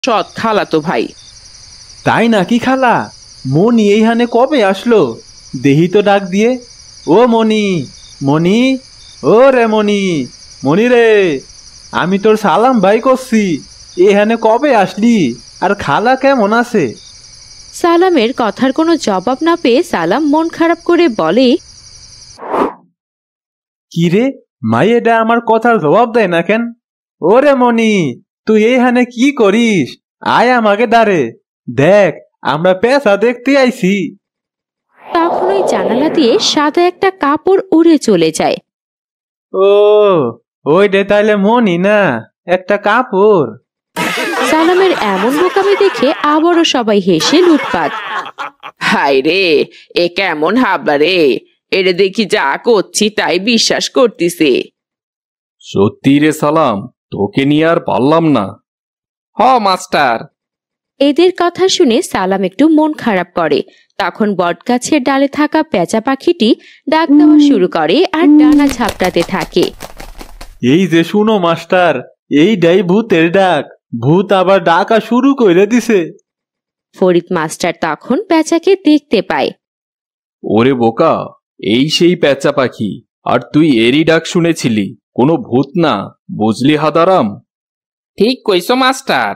সৎ খালাতো ভাই। তাই নাকি খালা? মনি এইখানে কবে আসলো? দেহি তো ডাক দিয়ে। ও মনি, মনি, ও রে মনি, মনি রে, আমি তোর সালাম ভাই করছি। এখানে কবে আসলি? আর খালা কেমন আছে? সালামের কথার কোনো জবাব না পেয়ে সালাম মন খারাপ করে বলে, কি রে, মাইয়েটা আমার কথার জবাব দেয় না কেন? ওরে মনি, তুই এইখানে কি করিস? আয় আমাকে দাঁড়ে দেখ, আমরা পেঁচা দেখতে আইছি। তখন ওই জানালা দিয়ে সাদা একটা কাপড় উড়ে চলে যায়। ও, ওই রে তাইলে মনি না, একটা কাপড়। সালামের এমন বোকামি দেখে আবারও সবাই হেসে লুটপাট। হাই রে, এ কেমন হাবলা রে! এরে দেখি যা করছি তাই বিশ্বাস করতিছে। সত্যি রে সালাম, তোকে নিয়ে আর পারলাম না। হ মাস্টার। এদের কথা শুনে সালাম একটু মন খারাপ করে। তখন বটগাছের ডালে থাকা পেঁচা পাখিটি ডাক দেওয়া শুরু করে আর ডানা ঝাপটাতে থাকে। এই যে শুনো মাস্টার, এইটাই ভূতের ডাক। ভূত আবার ডাকা শুরু করে দিছে। ফরিদ মাস্টার তখন পেঁচাকে দেখতে পায়। ওরে বোকা, এই সেই পেঁচা পাখি, আর তুই এরই ডাক শুনেছিলি? কোনো ভূত না, বুঝলি হাদারাম? ঠিক কইছো মাস্টার।